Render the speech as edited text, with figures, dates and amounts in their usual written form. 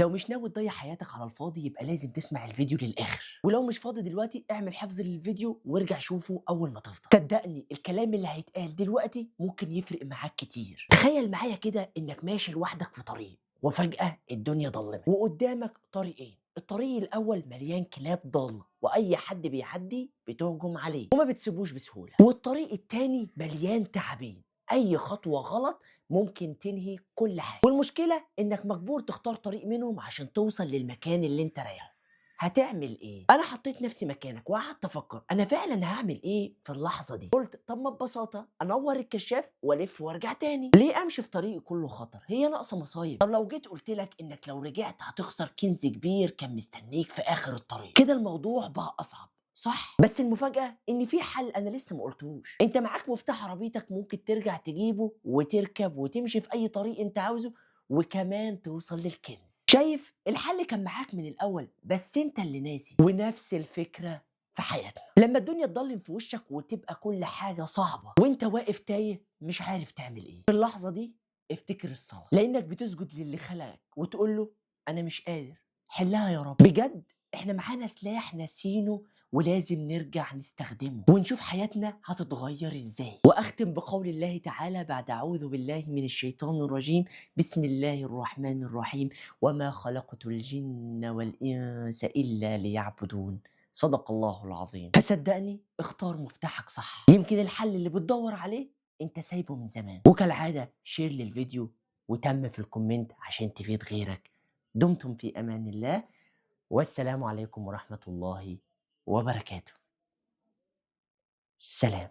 لو مش ناوي تضيع حياتك على الفاضي يبقى لازم تسمع الفيديو للآخر، ولو مش فاضي دلوقتي اعمل حفظ للفيديو وارجع شوفه أول ما تفضى. صدقني الكلام اللي هيتقال دلوقتي ممكن يفرق معاك كتير. تخيل معايا كده إنك ماشي لوحدك في طريق وفجأة الدنيا ضلمت وقدامك طريقين. الطريق الأول مليان كلاب ضالة وأي حد بيعدي بتهجم عليه وما بتسيبوش بسهولة، والطريق التاني مليان تعابين أي خطوة غلط ممكن تنهي كل حاجة، والمشكلة إنك مجبور تختار طريق منهم عشان توصل للمكان اللي أنت رايحه. هتعمل إيه؟ أنا حطيت نفسي مكانك وقعدت أفكر أنا فعلا هعمل إيه في اللحظة دي. قلت طب ما ببساطة أنور الكشاف وألف وأرجع تاني، ليه أمشي في طريق كله خطر؟ هي ناقصة مصايب؟ طب لو جيت قلت لك إنك لو رجعت هتخسر كنز كبير كان مستنيك في آخر الطريق، كده الموضوع بقى أصعب صح؟ بس المفاجأة إن في حل أنا لسه ما قلتهوش. أنت معاك مفتاح عربيتك ممكن ترجع تجيبه وتركب وتمشي في أي طريق أنت عاوزه وكمان توصل للكنز. شايف؟ الحل كان معاك من الأول بس أنت اللي ناسي. ونفس الفكرة في حياتنا، لما الدنيا تضلم في وشك وتبقى كل حاجة صعبة وأنت واقف تايه مش عارف تعمل إيه، في اللحظة دي افتكر الصلاة، لأنك بتسجد للي خلقك وتقول له أنا مش قادر حلها يا رب. بجد إحنا معانا سلاح ناسينه ولازم نرجع نستخدمه ونشوف حياتنا هتتغير ازاي. واختم بقول الله تعالى بعد اعوذ بالله من الشيطان الرجيم بسم الله الرحمن الرحيم وما خلقت الجن والانس الا ليعبدون. صدق الله العظيم. فصدقني اختار مفتاحك صح، يمكن الحل اللي بتدور عليه انت سايبه من زمان. وكالعادة شير للفيديو وتم في الكومنت عشان تفيد غيرك. دمتم في امان الله والسلام عليكم ورحمة الله وبركاته. سلام.